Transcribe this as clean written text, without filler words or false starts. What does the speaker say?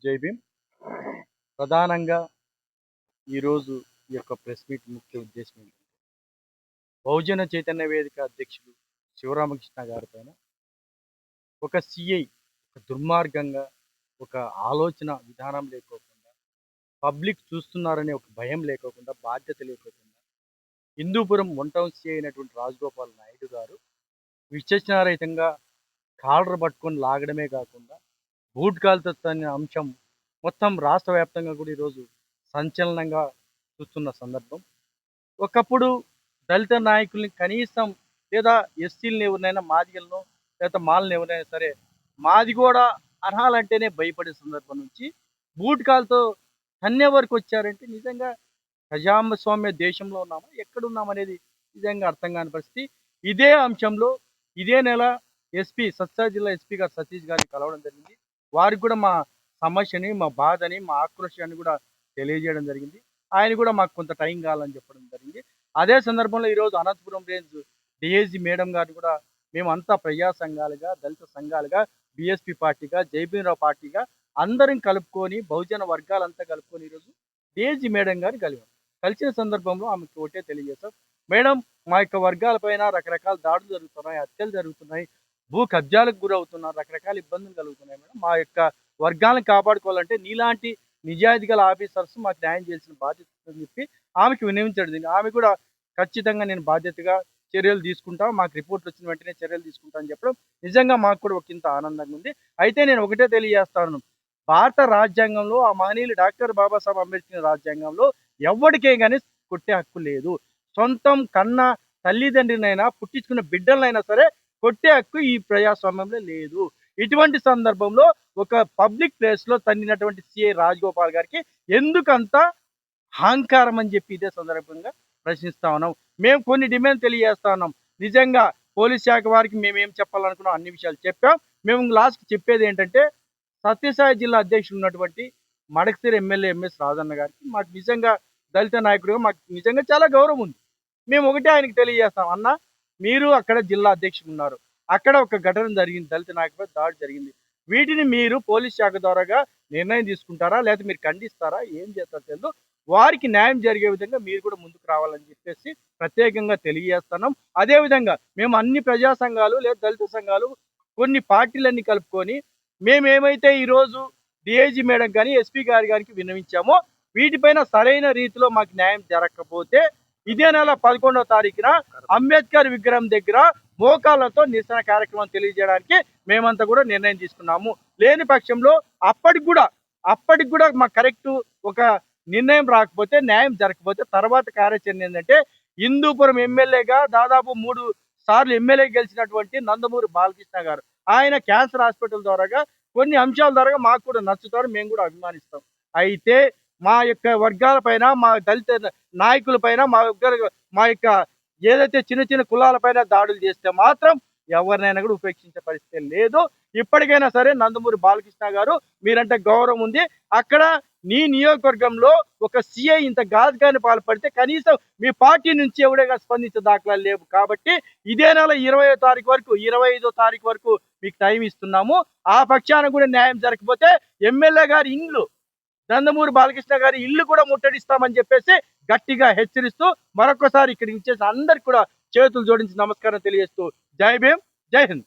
జై భీమ్. ప్రధానంగా ఈరోజు ఈ యొక్క ప్రెస్ మీట్ ముఖ్య ఉద్దేశం ఏంటంటే బహుజన చైతన్య వేదిక అధ్యక్షుడు శివరామకృష్ణ గారి పైన ఒక సిఐ ఒక దుర్మార్గంగా ఒక ఆలోచన విధానం లేకోకుండా పబ్లిక్ చూస్తున్నారనే ఒక భయం లేకోకుండా బాధ్యత లేకోకుండా హిందూపురం వన్ టౌన్ సిఐ అయినటువంటి రాజగోపాల్ నాయుడు గారు విచక్షణారహితంగా కాలర్ పట్టుకొని లాగడమే కాకుండా బూట్ కాలుతో అనే అంశం మొత్తం రాష్ట్ర వ్యాప్తంగా కూడా ఈరోజు సంచలనంగా చూస్తున్న సందర్భం. ఒకప్పుడు దళిత నాయకుల్ని కనీసం లేదా ఎస్సీలను ఎవరినైనా మాదిగలను లేదా మాలను ఎవరైనా సరే మాది కూడా అర్హాలంటేనే భయపడే సందర్భం నుంచి బూట్ కాలుతో తన్నే వరకు వచ్చారంటే నిజంగా ప్రజాస్వామ్య దేశంలో ఉన్నామా ఎక్కడున్నామనేది నిజంగా అర్థం కాని పరిస్థితి. ఇదే అంశంలో ఇదే నెల ఎస్పీ సత్తా జిల్లా ఎస్పీ గారు సతీష్ గారిని కలవడం జరిగింది. వారికి కూడా మా సమస్యని మా బాధని మా ఆక్రోశాన్ని కూడా తెలియజేయడం జరిగింది. ఆయన కూడా మాకు కొంత టైం కావాలని చెప్పడం జరిగింది. అదే సందర్భంలో ఈరోజు అనంతపురం రేంజ్ డిఐజీ మేడం గారిని కూడా మేమంతా ప్రజా సంఘాలుగా దళిత సంఘాలుగా బిఎస్పీ పార్టీగా జైభీమరావు పార్టీగా అందరం కలుపుకొని బహుజన వర్గాలంతా కలుపుకొని ఈరోజు డిఐజీ మేడం గారిని కలిసిన సందర్భంలో ఆమెకు ఒకటే తెలియజేశాం. మేడం, మా యొక్క వర్గాలపైన రకరకాల దాడులు జరుగుతున్నాయి, హత్యలు జరుగుతున్నాయి, భూ కబ్జాలకు గురవుతున్నారు, రకరకాల ఇబ్బందులు కలుగుతున్నాయి మేడం. మా యొక్క వర్గాలను కాపాడుకోవాలంటే నీలాంటి నిజాయితీ గల ఆఫీసర్స్ మాకు న్యాయం చేయాల్సిన బాధ్యత అని చెప్పి ఆమెకు వినియోగించడం. ఆమె కూడా ఖచ్చితంగా నేను బాధ్యతగా చర్యలు తీసుకుంటా, మాకు రిపోర్ట్ వచ్చిన వెంటనే చర్యలు తీసుకుంటా అని చెప్పడం నిజంగా మాకు కూడా ఒక ఇంత ఆనందంగా ఉంది. అయితే నేను ఒకటే తెలియజేస్తాను, భారత రాజ్యాంగంలో ఆ మహనీయులు డాక్టర్ బాబాసాహెబ్ అంబేద్కర్ రాజ్యాంగంలో ఎవరికే కానీ కొట్టే హక్కు లేదు. సొంతం కన్న తల్లిదండ్రినైనా పుట్టించుకున్న బిడ్డలైనా సరే కొట్టే హక్కు ఈ ప్రజాస్వామ్యంలో లేదు. ఇటువంటి సందర్భంలో ఒక పబ్లిక్ ప్లేస్ లో తన్నినటువంటి సిఐ రాజగోపాల్ గారికి ఎందుకంత అహంకారం అని చెప్పి ఇదే సందర్భంగా ప్రశ్నిస్తా ఉన్నాం. మేము కొన్ని డిమాండ్ తెలియజేస్తా ఉన్నాం. నిజంగా పోలీస్ శాఖ వారికి మేము ఏం చెప్పాలనుకున్నాం అన్ని విషయాలు చెప్పాం. మేము లాస్ట్ చెప్పేది ఏంటంటే సత్యసాయి జిల్లా అధ్యక్షుడు ఉన్నటువంటి మడకసిరి ఎమ్మెల్యే ఎంఎస్ రాజన్న గారికి మాకు నిజంగా దళిత నాయకుడిగా మాకు నిజంగా చాలా గౌరవం ఉంది. మేము ఒకటే ఆయనకి తెలియజేస్తాం, అన్న మీరు అక్కడ జిల్లా అధ్యక్షుడు ఉన్నారు, అక్కడ ఒక ఘటన జరిగింది, దళిత నాయకుడిపై దాడి జరిగింది, వీటిని మీరు పోలీస్ శాఖ ద్వారాగా నిర్ణయం తీసుకుంటారా లేదా మీరు ఖండిస్తారా, ఏం చేస్తారో తెలియదు, వారికి న్యాయం జరిగే విధంగా మీరు కూడా ముందుకు రావాలని చెప్పేసి ప్రత్యేకంగా తెలియజేస్తున్నాం. అదేవిధంగా మేము అన్ని ప్రజా సంఘాలు లేదా దళిత సంఘాలు కొన్ని పార్టీలన్నీ కలుపుకొని మేమేమైతే ఈరోజు డిఐజీ మేడం కానీ ఎస్పీ గారి గారికి విన్నవించామో వీటిపైన సరైన రీతిలో మాకు న్యాయం జరగకపోతే ఇదే నెల 11వ తారీఖున అంబేద్కర్ విగ్రహం దగ్గర మోకాళ్ళతో నిరసన కార్యక్రమం తెలియజేయడానికి మేమంతా కూడా నిర్ణయం తీసుకున్నాము. లేని పక్షంలో అప్పటికి కూడా మాకు కరెక్ట్ ఒక నిర్ణయం రాకపోతే న్యాయం జరగకపోతే తర్వాత కార్యాచరణ ఏంటంటే హిందూపురం ఎమ్మెల్యేగా దాదాపు 3 సార్లు ఎమ్మెల్యే గెలిచినటువంటి నందమూరి బాలకృష్ణ గారు ఆయన క్యాన్సర్ హాస్పిటల్ ద్వారాగా కొన్ని అంశాల ద్వారా మాకు కూడా నచ్చుతారు, మేము కూడా అభిమానిస్తాం. అయితే మా యొక్క వర్గాల పైన మా దళిత నాయకుల పైన మా యొక్క ఏదైతే చిన్న చిన్న కులాల పైన దాడులు చేస్తే మాత్రం ఎవరినైనా కూడా ఉపేక్షించే పరిస్థితి లేదు. ఇప్పటికైనా సరే నందమూరి బాలకృష్ణ గారు మీరంటే గౌరవం ఉంది, అక్కడ నీ నియోజకవర్గంలో ఒక సిఐ ఇంత ఘాతుకాన్ని పాల్పడితే కనీసం మీ పార్టీ నుంచి ఎవడేగా స్పందించే దాఖలాలు లేవు. కాబట్టి ఇదే నెల 25వ తారీఖు వరకు మీకు టైం ఇస్తున్నాము. ఆ పక్షాన కూడా న్యాయం జరగకపోతే ఎమ్మెల్యే గారి ఇల్లు నందమూరి బాలకృష్ణ గారి ఇల్లు కూడా ముట్టడిస్తామని చెప్పేసి గట్టిగా హెచ్చరిస్తూ మరొకసారి ఇక్కడికి ఇచ్చేసి అందరికి కూడా చేతులు జోడించి నమస్కారం తెలియజేస్తూ జై భీమ్, జై హింద్.